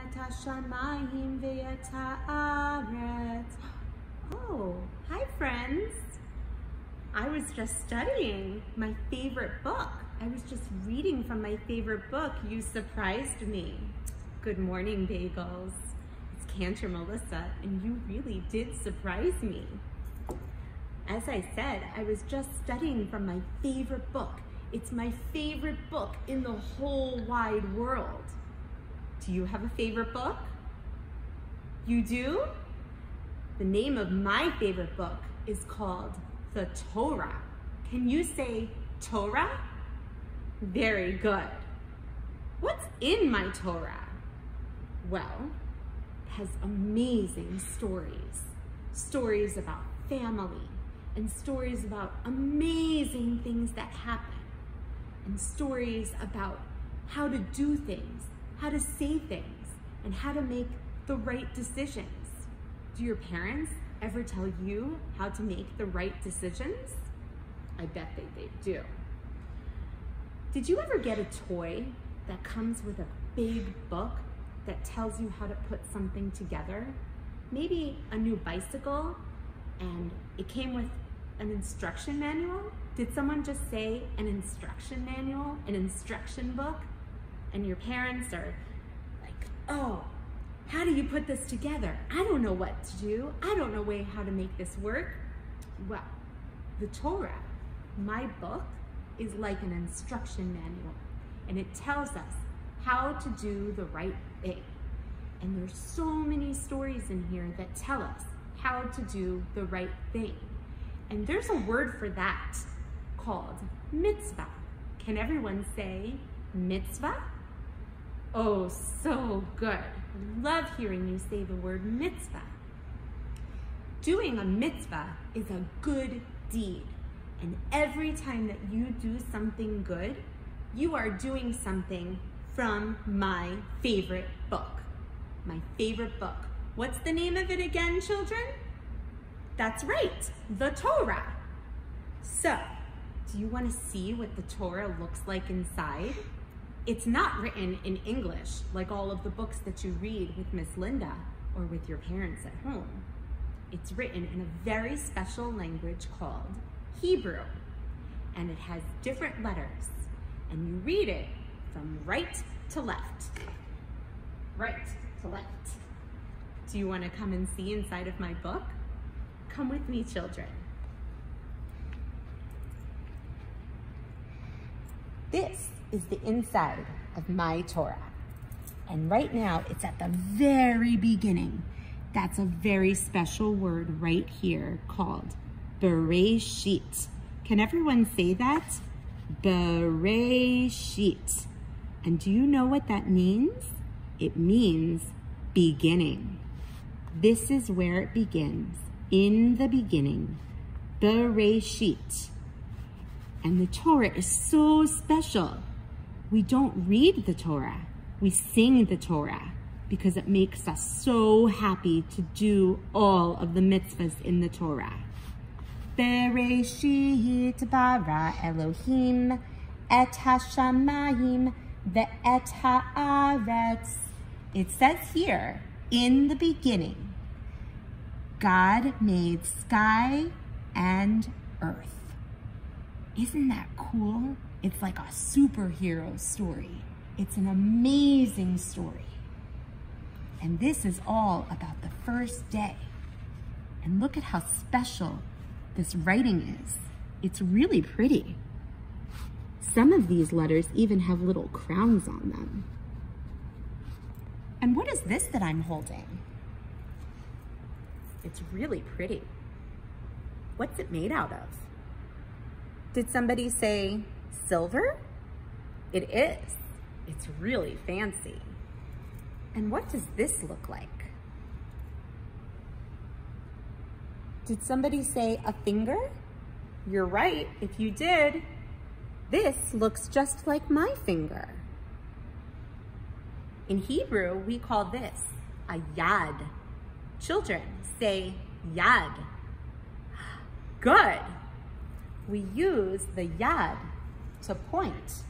et hashamayim ve'et haaretz. Oh, hi friends. I was just studying my favorite book. I was just reading from my favorite book. You surprised me. Good morning, bagels. It's Cantor Melissa, and you really did surprise me. As I said, I was just studying from my favorite book. It's my favorite book in the whole wide world. Do you have a favorite book? You do? The name of my favorite book is called the Torah. Can you say Torah? Very good. What's in my Torah? Well, it has amazing stories. Stories about family and stories about amazing things that happen and stories about how to do things, how to say things, and how to make the right decisions. Do your parents ever tell you how to make the right decisions? I bet they do. Did you ever get a toy that comes with a big book that tells you how to put something together? Maybe a new bicycle and it came with an instruction manual? Did someone just say an instruction manual, an instruction book? And your parents are like, oh, how do you put this together? I don't know what to do. I don't know how to make this work. Well, the Torah, my book, is like an instruction manual, and it tells us how to do the right thing. And there's so many stories in here that tell us how to do the right thing. And there's a word for that called mitzvah. Can everyone say mitzvah? Oh, so good. I love hearing you say the word mitzvah. Doing a mitzvah is a good deed. And every time that you do something good, you are doing something from my favorite book. My favorite book. What's the name of it again, children? That's right, the Torah. So, do you want to see what the Torah looks like inside? It's not written in English like all of the books that you read with Miss Linda or with your parents at home. It's written in a very special language called Hebrew, and it has different letters, and you read it from right to left. Right to left. Do you want to come and see inside of my book? Come with me, children. This is the inside of my Torah. And right now, it's at the very beginning. That's a very special word right here called Bereshit. Can everyone say that? Bereshit. And do you know what that means? It means beginning. This is where it begins. In the beginning. Bereshit. And the Torah is so special. We don't read the Torah. We sing the Torah because it makes us so happy to do all of the mitzvahs in the Torah. Bereshit bara Elohim et hashamayim ve'et haaretz. It says here, in the beginning, God made sky and earth. Isn't that cool? It's like a superhero story. It's an amazing story. And this is all about the first day. And look at how special this writing is. It's really pretty. Some of these letters even have little crowns on them. And what is this that I'm holding? It's really pretty. What's it made out of? Did somebody say silver? It is. It's really fancy. And what does this look like? Did somebody say a finger? You're right, if you did. This looks just like my finger. In Hebrew, we call this a yad. Children, say yad. Good. We use the yad to point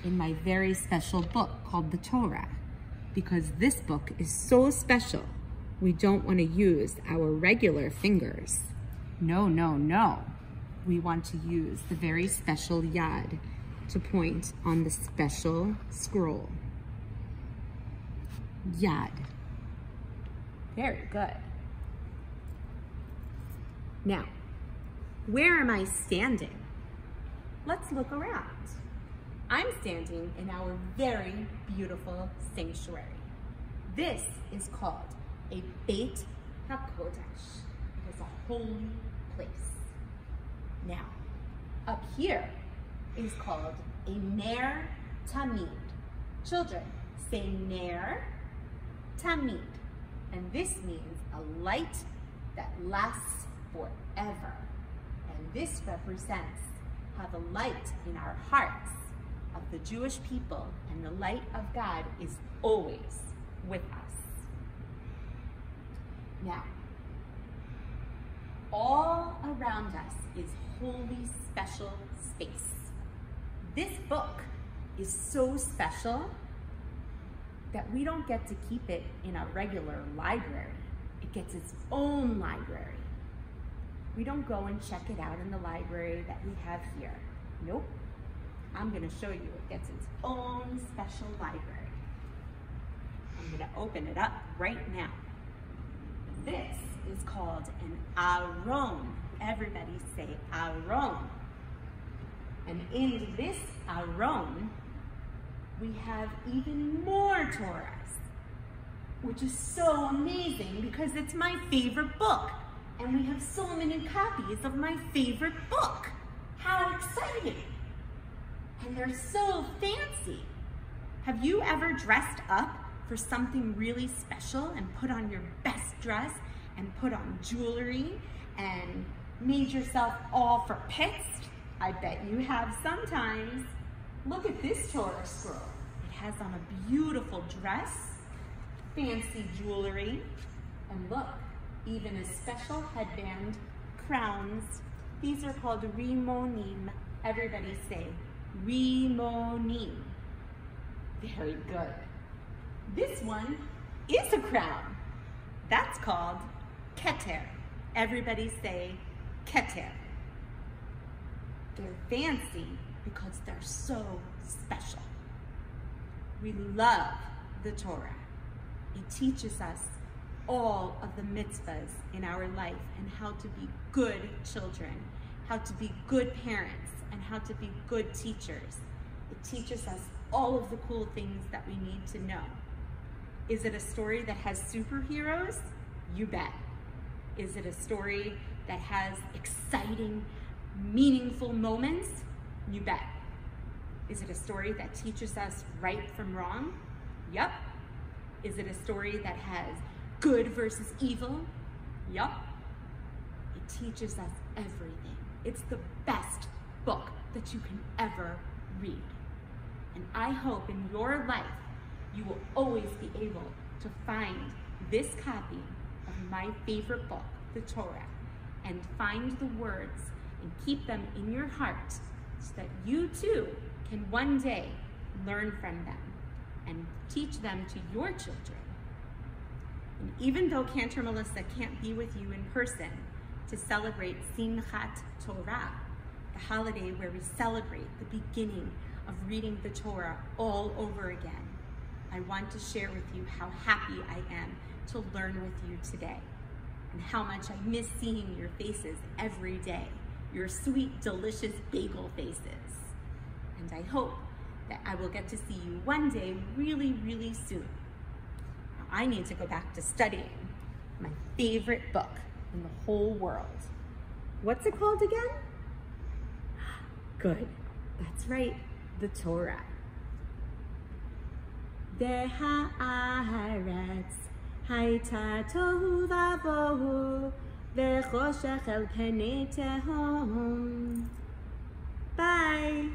in my very special book called the Torah. because this book is so special, we don't want to use our regular fingers. No, no, no. We want to use the very special yad to point on the special scroll. Yad. Very good. Now, where am I standing? Let's look around. I'm standing in our very beautiful sanctuary. This is called a Beit HaKodesh. It is a holy place. Now, up here is called a Ner Tamid. Children, say Ner Tamid. And this means a light that lasts forever. And this represents how the light in our hearts of the Jewish people and the light of God is always with us. Now, all around us is holy, special space. This book is so special that we don't get to keep it in a regular library. It gets its own library. We don't go and check it out in the library that we have here. Nope. I'm going to show you. It gets its own special library. I'm going to open it up right now. This is called an Aron. Everybody say Aron. And in this Aron, we have even more Torahs, which is so amazing because it's my favorite book. And we have so many copies of my favorite book. How exciting! And they're so fancy. Have you ever dressed up for something really special and put on your best dress and put on jewelry and made yourself all for pits? I bet you have sometimes. Look at this Torah scroll. It has on a beautiful dress, fancy jewelry, and look, even a special headband, crowns. These are called rimonim. Everybody say rimonim. Very good. This one is a crown. That's called Cantor. Everybody say Cantor. They're fancy because they're so special. We love the Torah. It teaches us all of the mitzvahs in our life and how to be good children, how to be good parents, and how to be good teachers. It teaches us all of the cool things that we need to know. Is it a story that has superheroes? You bet. Is it a story that has exciting, meaningful moments? You bet. Is it a story that teaches us right from wrong? Yup. Is it a story that has good versus evil? Yup. It teaches us everything. It's the best book that you can ever read. And I hope in your life you will always be able to find this copy of my favorite book, the Torah, and find the words and keep them in your heart so that you too can one day learn from them and teach them to your children. And even though Cantor Melissa can't be with you in person to celebrate Simhat Torah, the holiday where we celebrate the beginning of reading the Torah all over again, I want to share with you how happy I am to learn with you today and how much I miss seeing your faces every day, your sweet, delicious bagel faces. And I hope that I will get to see you one day really, really soon. Now, I need to go back to studying my favorite book in the whole world. What's it called again? Good, that's right, the Torah. והארץ הייתה תוהו ובוהו וחושך אל פני תהום. ביי.